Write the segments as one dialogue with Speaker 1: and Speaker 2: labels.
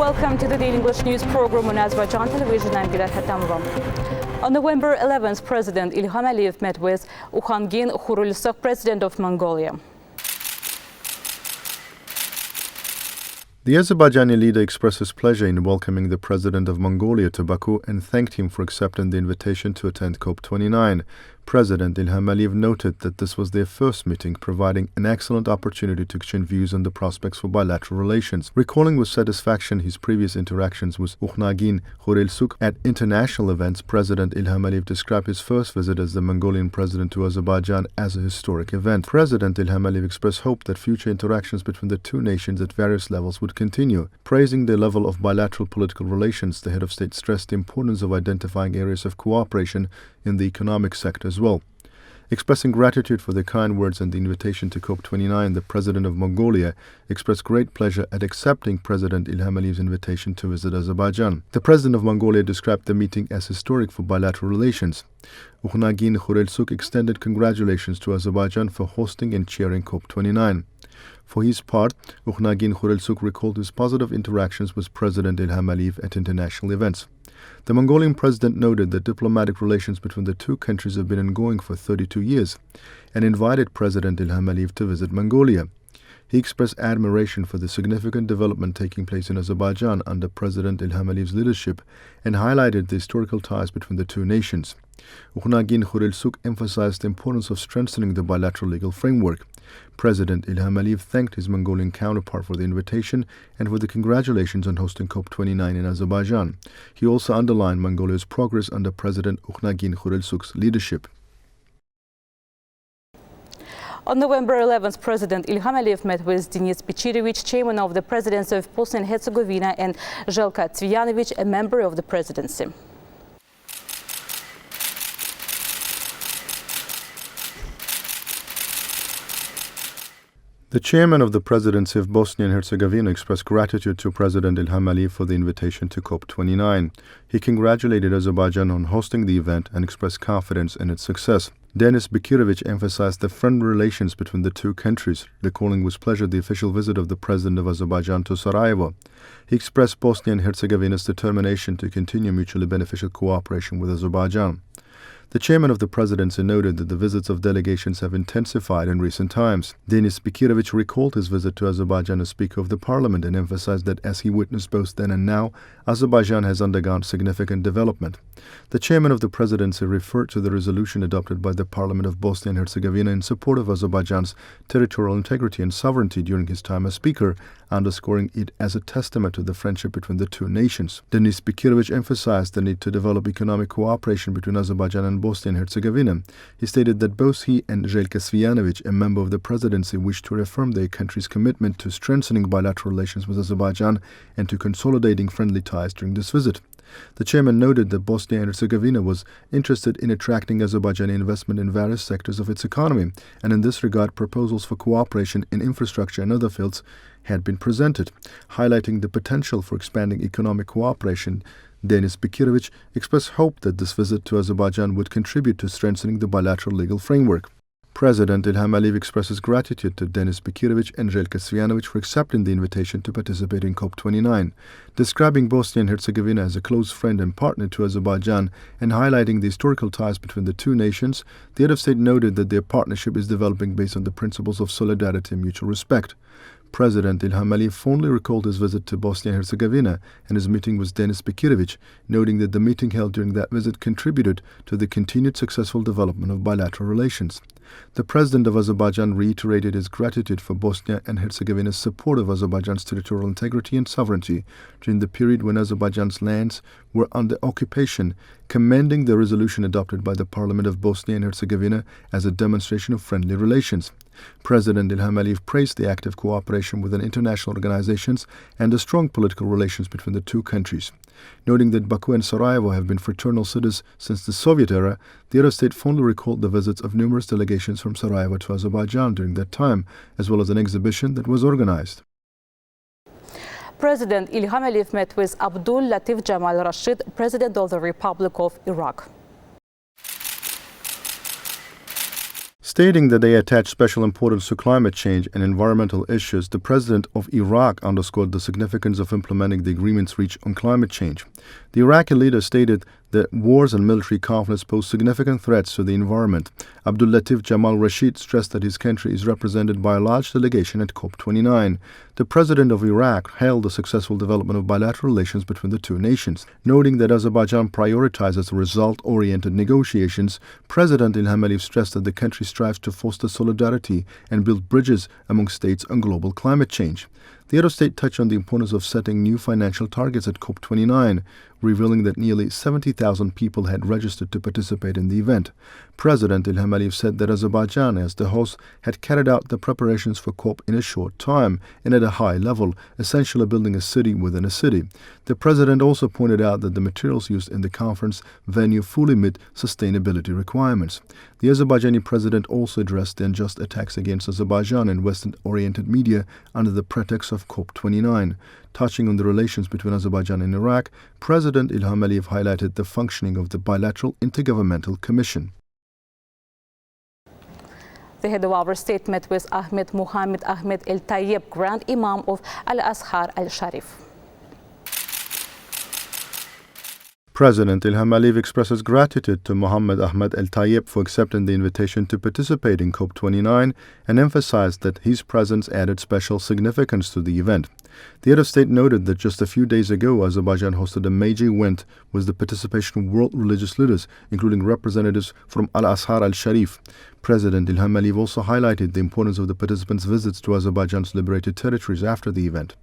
Speaker 1: Welcome to the Daily English News program on Azərbaycan Televiziyasının görə On November 11th, President İlham Aliyev met with Uxangin Xurulsaq, President of Mongolia.
Speaker 2: The Azerbaijani leader expressed his pleasure in welcoming the President of Mongolia to Baku and thanked him for accepting the invitation to attend COP29. President Ilham Aliyev noted that this was their first meeting, providing an excellent opportunity to exchange views on the prospects for bilateral relations. Recalling with satisfaction his previous interactions with Uxangin Xurulsaq at international events, President Ilham Aliyev described his first visit as the Mongolian president to Azerbaijan as a historic event. President Ilham Aliyev expressed hope that future interactions between the two nations at various levels would continue. Praising the level of bilateral political relations, the head of state stressed the importance of identifying areas of cooperation in the economic sector as well. Expressing gratitude for the kind words and the invitation to COP29, the President of Mongolia expressed great pleasure at accepting President Ilham Aliyev's invitation to visit Azerbaijan. The President of Mongolia described the meeting as historic for bilateral relations. Uxangin Xurulsaq extended congratulations to Azerbaijan for hosting and chairing COP29. For his part, Uxangin Xurulsaq recalled his positive interactions with President Ilham Aliyev at international events. The Mongolian president noted that diplomatic relations between the two countries have been ongoing for 32 years and invited President Ilham Aliyev to visit Mongolia. He expressed admiration for the significant development taking place in Azerbaijan under President Ilham Aliyev's leadership and highlighted the historical ties between the two nations. Uxangin Xurulsaq emphasized the importance of strengthening the bilateral legal framework. President Ilham Aliyev thanked his Mongolian counterpart for the invitation and for the congratulations on hosting COP29 in Azerbaijan. He also underlined Mongolia's progress under President Uxangin Xurulsaq's leadership.
Speaker 1: On November 11th, President Ilham Aliyev met with Denis Bečirović, chairman of the presidency of Bosnia and Herzegovina, and Željka Cvijanović, a member of the presidency.
Speaker 2: The chairman of the presidency of Bosnia and Herzegovina expressed gratitude to President Ilham Aliyev for the invitation to COP29. He congratulated Azerbaijan on hosting the event and expressed confidence in its success. Denis Bečirović emphasized the friendly relations between the two countries, recalling with pleasure the official visit of the President of Azerbaijan to Sarajevo. He expressed Bosnia and Herzegovina's determination to continue mutually beneficial cooperation with Azerbaijan. The chairman of the presidency noted that the visits of delegations have intensified in recent times. Denis Bečirović recalled his visit to Azerbaijan as Speaker of the Parliament and emphasized that as he witnessed both then and now, Azerbaijan has undergone significant development. The chairman of the presidency referred to the resolution adopted by the Parliament of Bosnia and Herzegovina in support of Azerbaijan's territorial integrity and sovereignty during his time as Speaker, underscoring it as a testament to the friendship between the two nations. Denis Bečirović emphasized the need to develop economic cooperation between Azerbaijan and Bosnia and Herzegovina. He stated that both he and Željka Cvijanović, a member of the presidency, wished to reaffirm their country's commitment to strengthening bilateral relations with Azerbaijan and to consolidating friendly ties during this visit. The chairman noted that Bosnia and Herzegovina was interested in attracting Azerbaijani investment in various sectors of its economy, and in this regard proposals for cooperation in infrastructure and other fields had been presented. Highlighting the potential for expanding economic cooperation, Denis Bečirović expressed hope that this visit to Azerbaijan would contribute to strengthening the bilateral legal framework. President Ilham Aliyev expresses gratitude to Denis Bečirović and Željka Cvijanović for accepting the invitation to participate in COP29, describing Bosnia and Herzegovina as a close friend and partner to Azerbaijan and highlighting the historical ties between the two nations. The head of state noted that their partnership is developing based on the principles of solidarity and mutual respect. President Ilham Aliyev fondly recalled his visit to Bosnia and Herzegovina and his meeting with Denis Bečirović, noting that the meeting held during that visit contributed to the continued successful development of bilateral relations. The President of Azerbaijan reiterated his gratitude for Bosnia and Herzegovina's support of Azerbaijan's territorial integrity and sovereignty during the period when Azerbaijan's lands were under occupation, commending the resolution adopted by the Parliament of Bosnia and Herzegovina as a demonstration of friendly relations. President Ilham Aliyev praised the active cooperation within international organizations and the strong political relations between the two countries. Noting that Baku and Sarajevo have been fraternal cities since the Soviet era, the head of state fondly recalled the visits of numerous delegations from Sarajevo to Azerbaijan during that time, as well as an exhibition that was organized.
Speaker 1: President Ilham Aliyev met with Abdul Latif Jamal Rashid, President of the Republic of Iraq.
Speaker 2: Stating that they attach special importance to climate change and environmental issues, the president of Iraq underscored the significance of implementing the agreements reached on climate change. The Iraqi leader stated that wars and military conflicts pose significant threats to the environment. Abdul Latif Jamal Rashid stressed that his country is represented by a large delegation at COP29. The president of Iraq hailed the successful development of bilateral relations between the two nations. Noting that Azerbaijan prioritizes result-oriented negotiations, President Ilham Aliyev stressed that the country strives to foster solidarity and build bridges among states on global climate change. The head of state touched on the importance of setting new financial targets at COP29, revealing that nearly 70,000 people had registered to participate in the event. President Ilham Aliyev said that Azerbaijan, as the host, had carried out the preparations for COP in a short time and at a high level, essentially building a city within a city. The president also pointed out that the materials used in the conference venue fully meet sustainability requirements. The Azerbaijani president also addressed the unjust attacks against Azerbaijan and Western-oriented media under the pretext of COP29. Touching on the relations between Azerbaijan and Iraq, President Ilham Aliyev highlighted the functioning of the Bilateral Intergovernmental Commission.
Speaker 1: The head of our state met with Ahmed Mohammed Ahmed El Tayyib, Grand Imam of Al-Azhar Al-Sharif.
Speaker 2: President Ilham Aliyev expresses gratitude to Mohammed Ahmed El Tayyib for accepting the invitation to participate in COP29 and emphasized that his presence added special significance to the event. The head of state noted that just a few days ago, Azerbaijan hosted a major event with the participation of world religious leaders, including representatives from Al-Azhar Al-Sharif. President Ilham Aliyev also highlighted the importance of the participants' visits to Azerbaijan's liberated territories after the event.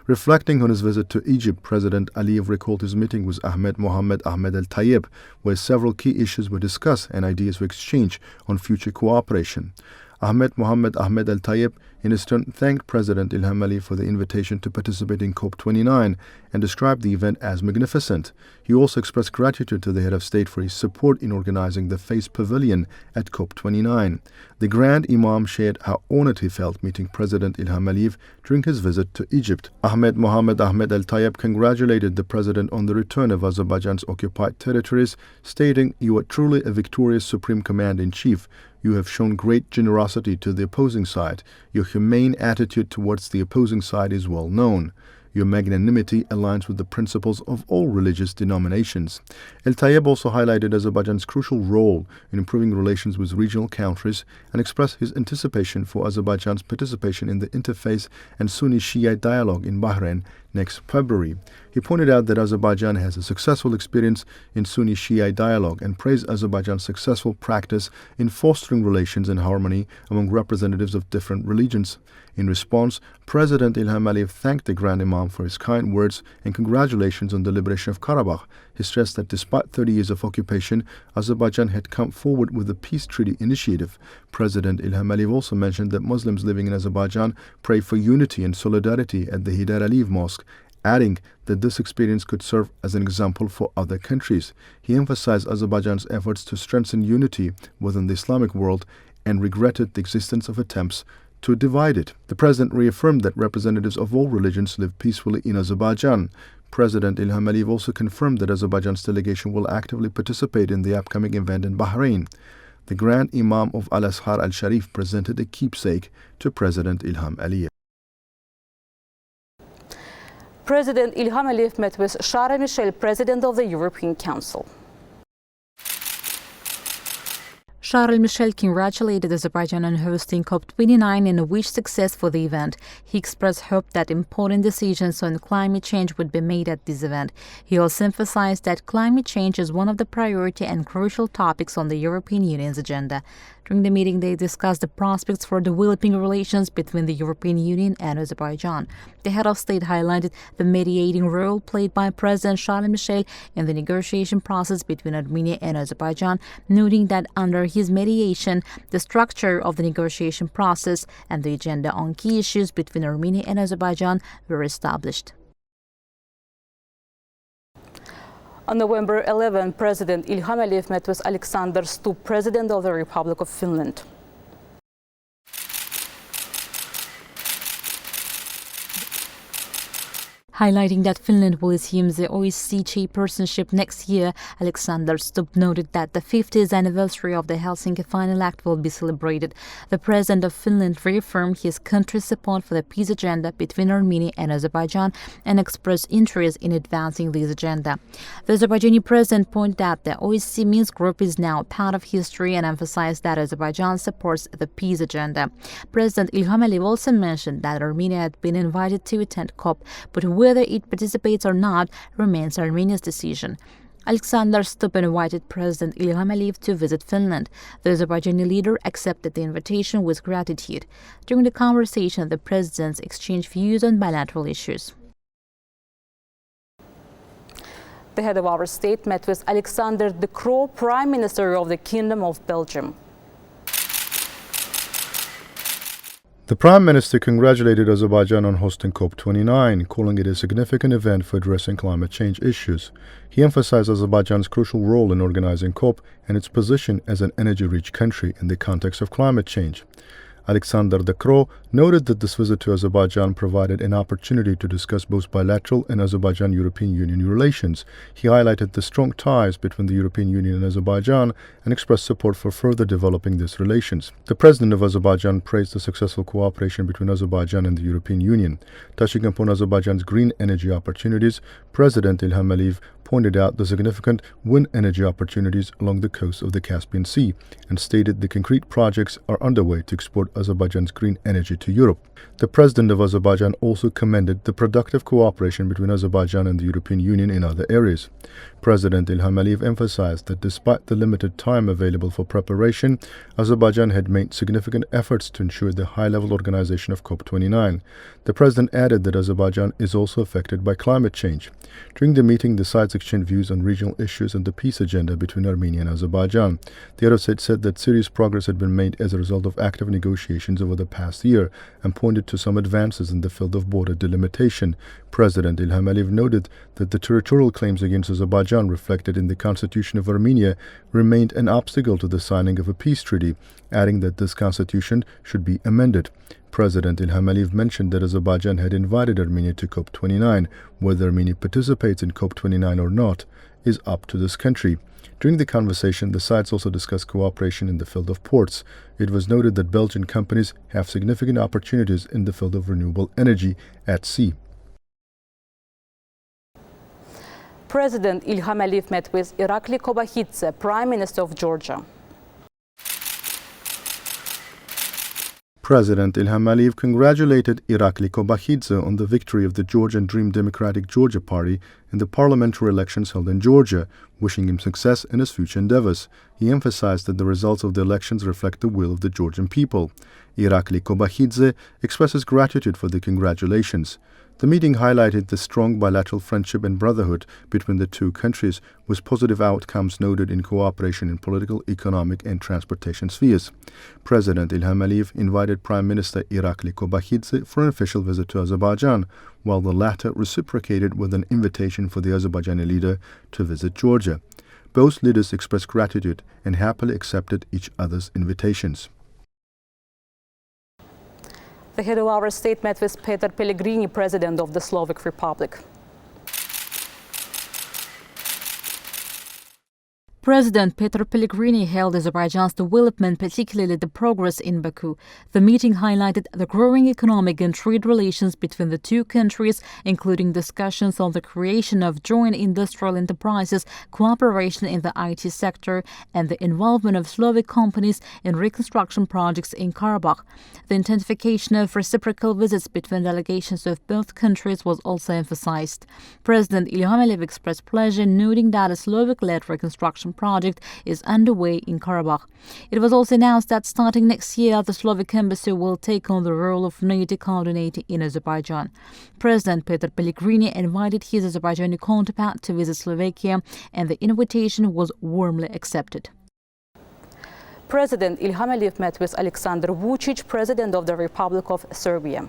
Speaker 2: Reflecting on his visit to Egypt, President Aliyev recalled his meeting with Ahmed Mohammed Ahmed El Tayyib, where several key issues were discussed and ideas were exchanged on future cooperation. Ahmed Mohammed Ahmed El Tayyib, in his turn, thanked President Ilham Aliyev for the invitation to participate in COP29 and described the event as magnificent. He also expressed gratitude to the head of state for his support in organizing the Face Pavilion at COP29. The Grand Imam shared how honored he felt meeting President Ilham Aliyev during his visit to Egypt. Ahmed Mohammed Ahmed El Tayyib congratulated the president on the return of Azerbaijan's occupied territories, stating, "You are truly a victorious Supreme Commander-in-Chief. You have shown great generosity to the opposing side. Your humane attitude towards the opposing side is well known. Your magnanimity aligns with the principles of all religious denominations." El Tayyib also highlighted Azerbaijan's crucial role in improving relations with regional countries and expressed his anticipation for Azerbaijan's participation in the interfaith and Sunni-Shiite dialogue in Bahrain next February. He pointed out that Azerbaijan has a successful experience in Sunni-Shiite dialogue and praised Azerbaijan's successful practice in fostering relations and harmony among representatives of different religions. In response, President Ilham Aliyev thanked the Grand Imam for his kind words and congratulations on the liberation of Karabakh. He stressed that despite 30 years of occupation, Azerbaijan had come forward with the peace treaty initiative. President Ilham Aliyev also mentioned that Muslims living in Azerbaijan pray for unity and solidarity at the Heydar Aliyev Mosque, adding that this experience could serve as an example for other countries. He emphasized Azerbaijan's efforts to strengthen unity within the Islamic world and regretted the existence of attempts to divide it. The president reaffirmed that representatives of all religions live peacefully in Azerbaijan. President Ilham Aliyev also confirmed that Azerbaijan's delegation will actively participate in the upcoming event in Bahrain. The Grand Imam of Al-Azhar Al-Sharif presented a keepsake to President Ilham Aliyev.
Speaker 1: President Ilham Aliyev met with Charles Michel, President of the European Council. Charles Michel congratulated Azerbaijan on hosting COP29 and wished success for the event. He expressed hope that important decisions on climate change would be made at this event. He also emphasized that climate change is one of the priority and crucial topics on the European Union's agenda. During the meeting, they discussed the prospects for developing relations between the European Union and Azerbaijan. The head of state highlighted the mediating role played by President Charles Michel in the negotiation process between Armenia and Azerbaijan, noting that under his mediation, the structure of the negotiation process and the agenda on key issues between Armenia and Azerbaijan were established. On November 11, President Ilham Aliyev met with Alexander Stubb, President of the Republic of Finland. Highlighting that Finland will assume the OSCE chairpersonship next year, Alexander Stubb noted that the 50th anniversary of the Helsinki Final Act will be celebrated. The President of Finland reaffirmed his country's support for the peace agenda between Armenia and Azerbaijan and expressed interest in advancing this agenda. The Azerbaijani President pointed out that the OSCE Minsk Group is now a part of history and emphasized that Azerbaijan supports the peace agenda. President Ilham Aliyev also mentioned that Armenia had been invited to attend COP, but whether it participates or not remains Armenia's decision. Alexander Stubb invited President Ilham Aliyev to visit Finland. The Azerbaijani leader accepted the invitation with gratitude. During the conversation, the presidents exchanged views on bilateral issues. The head of our state met with Alexander De Croo, Prime Minister of the Kingdom of Belgium.
Speaker 2: The Prime Minister congratulated Azerbaijan on hosting COP29, calling it a significant event for addressing climate change issues. He emphasized Azerbaijan's crucial role in organizing COP and its position as an energy-rich country in the context of climate change. Alexander De Croo noted that this visit to Azerbaijan provided an opportunity to discuss both bilateral and Azerbaijan-European Union relations. He highlighted the strong ties between the European Union and Azerbaijan and expressed support for further developing these relations. The President of Azerbaijan praised the successful cooperation between Azerbaijan and the European Union. Touching upon Azerbaijan's green energy opportunities, President Ilham Aliyev pointed out the significant wind energy opportunities along the coast of the Caspian Sea and stated the concrete projects are underway to export Azerbaijan's green energy to Europe. The President of Azerbaijan also commended the productive cooperation between Azerbaijan and the European Union in other areas. President Ilham Aliyev emphasized that despite the limited time available for preparation, Azerbaijan had made significant efforts to ensure the high-level organization of COP29. The President added that Azerbaijan is also affected by climate change. During the meeting, the sides exchanged views on regional issues and the peace agenda between Armenia and Azerbaijan. The other side said that serious progress had been made as a result of active negotiations over the past year and pointed to some advances in the field of border delimitation. President Ilham Aliyev noted that the territorial claims against Azerbaijan reflected in the constitution of Armenia remained an obstacle to the signing of a peace treaty, adding that this constitution should be amended. President Ilham Aliyev mentioned that Azerbaijan had invited Armenia to COP29. Whether Armenia participates in COP29 or not is up to this country. During the conversation, the sides also discussed cooperation in the field of ports. It was noted that Belgian companies have significant opportunities in the field of renewable energy at sea.
Speaker 1: President Ilham Aliyev met with Irakli Kobakhidze, Prime Minister of Georgia.
Speaker 2: President Ilham Aliyev congratulated Irakli Kobakhidze on the victory of the Georgian Dream Democratic Georgia Party in the parliamentary elections held in Georgia, wishing him success in his future endeavors. He emphasized that the results of the elections reflect the will of the Georgian people. Irakli Kobakhidze expresses gratitude for the congratulations. The meeting highlighted the strong bilateral friendship and brotherhood between the two countries, with positive outcomes noted in cooperation in political, economic, and transportation spheres. President Ilham Aliyev invited Prime Minister Irakli Kobakhidze for an official visit to Azerbaijan, while the latter reciprocated with an invitation for the Azerbaijani leader to visit Georgia. Both leaders expressed gratitude and happily accepted each other's invitations.
Speaker 1: The head of our state met with Peter Pellegrini, President of the Slovak Republic. President Peter Pellegrini hailed Azerbaijan's development, particularly the progress in Baku. The meeting highlighted the growing economic and trade relations between the two countries, including discussions on the creation of joint industrial enterprises, cooperation in the IT sector, and the involvement of Slovak companies in reconstruction projects in Karabakh. The intensification of reciprocal visits between delegations of both countries was also emphasized. President Ilham Aliyev expressed pleasure, noting that a Slovak-led reconstruction project is underway in Karabakh. It was also announced that starting next year, the Slovak embassy will take on the role of NATO coordinator in Azerbaijan. President Peter Pellegrini invited his Azerbaijani counterpart to visit Slovakia, and the invitation was warmly accepted. President Ilham Aliyev met with Alexander Vučić, President of the Republic of Serbia.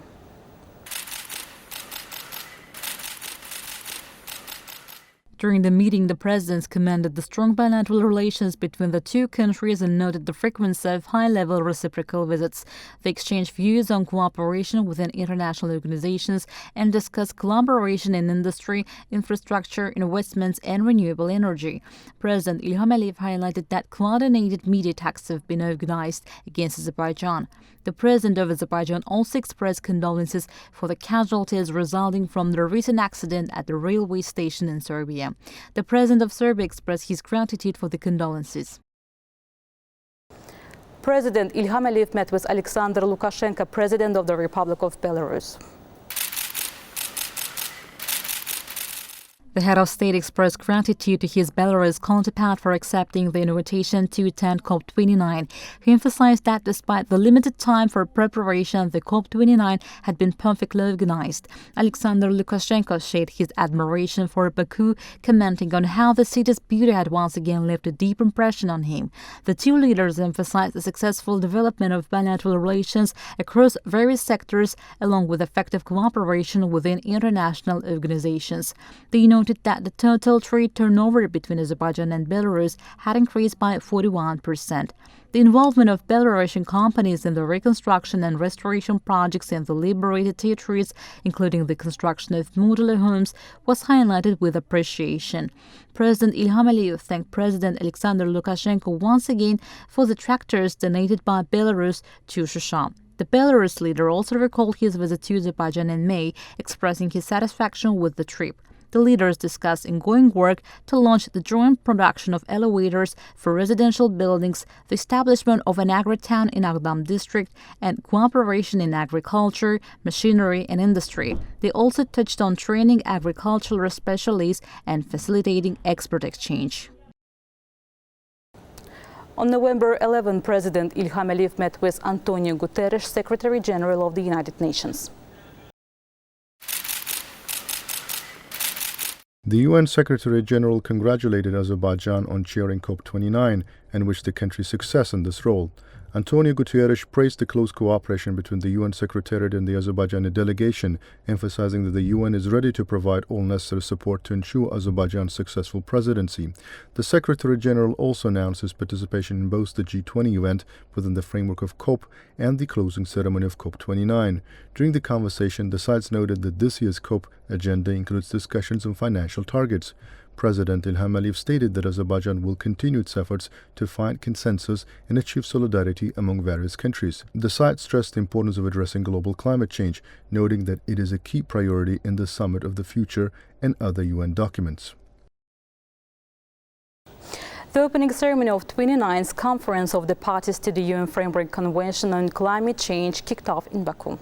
Speaker 1: During the meeting, the presidents commended the strong bilateral relations between the two countries and noted the frequency of high-level reciprocal visits. They exchanged views on cooperation within international organizations and discussed collaboration in industry, infrastructure, investments, and renewable energy. President İlham highlighted that coordinated media attacks have been organized against Azerbaijan. The president of Azerbaijan also expressed condolences for the casualties resulting from the recent accident at the railway station in Serbia. The president of Serbia expressed his gratitude for the condolences.
Speaker 3: President İlham met with Alexander Lukashenko, President of the Republic of Belarus.
Speaker 1: The head of state expressed gratitude to his Belarus counterpart for accepting the invitation to attend COP29. He emphasized that despite the limited time for preparation, the COP29 had been perfectly organized. Alexander Lukashenko shared his admiration for Baku, commenting on how the city's beauty had once again left a deep impression on him. The two leaders emphasized the successful development of bilateral relations across various sectors, along with effective cooperation within international organizations. They noted that the total trade turnover between Azerbaijan and Belarus had increased by 41%. The involvement of Belarusian companies in the reconstruction and restoration projects in the liberated territories, including the construction of modular homes, was highlighted with appreciation. President İlham thanked President Alexander Lukashenko once again for the tractors donated by Belarus to Shusha. The Belarus leader also recalled his visit to Azerbaijan in May, expressing his satisfaction with the trip. The leaders discussed ongoing work to launch the joint production of elevators for residential buildings, the establishment of an agri-town in Agdam district, and cooperation in agriculture, machinery, and industry. They also touched on training agricultural specialists and facilitating export exchange.
Speaker 3: On November 11, President İlham met with Antonio Guterres, Secretary General of the United Nations.
Speaker 2: The UN Secretary-General congratulated Azerbaijan on chairing COP29 and wished the country success in this role. Antonio Guterres praised the close cooperation between the UN Secretariat and the Azerbaijani delegation, emphasizing that the UN is ready to provide all necessary support to ensure Azerbaijan's successful presidency. The Secretary-General also announced his participation in both the G20 event within the framework of COP and the closing ceremony of COP29. During the conversation, the sides noted that this year's COP agenda includes discussions on financial targets. President İlham stated that Azerbaijan will continue its efforts to find consensus and achieve solidarity among various countries. The site stressed the importance of addressing global climate change, noting that it is a key priority in the Summit of the Future and other UN documents.
Speaker 3: The opening ceremony of 29th Conference of the Parties to the UN Framework Convention on Climate Change kicked off in Baku.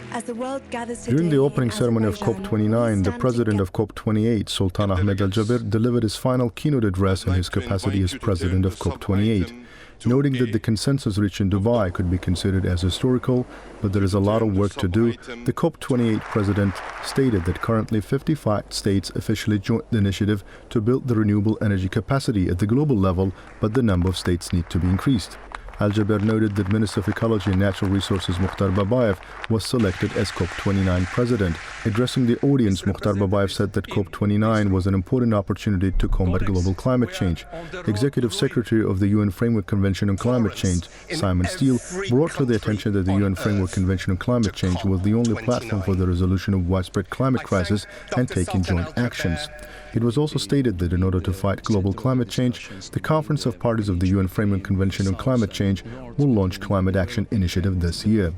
Speaker 2: During the opening ceremony of COP29, the president of COP28, Sultan Ahmed Al-Jaber, delivered his final keynote address in his capacity as president of COP28, noting that the consensus reached in Dubai could be considered as historical, but there is a lot of work to do. The COP28 president stated that currently 55 states officially joined the initiative to build the renewable energy capacity at the global level, but the number of states need to be increased. Al-Jaber noted that Minister of Ecology and Natural Resources Mukhtar Babayev was selected as COP29 president. Addressing the audience, Mukhtar Babayev said that COP29 was an important opportunity to combat global climate change. Executive Secretary of the UN Framework Convention on Climate Change, Simon Steele, brought to the attention that the UN Framework Convention on Climate Change was the only platform for the resolution of widespread climate crisis and taking joint actions. It was also stated that in order to fight global climate change, the Conference of Parties of the UN Framework Convention on Climate Change will launch Climate Action Initiative this year.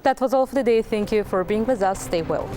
Speaker 3: That was all for today. Thank you for being with us. Stay well.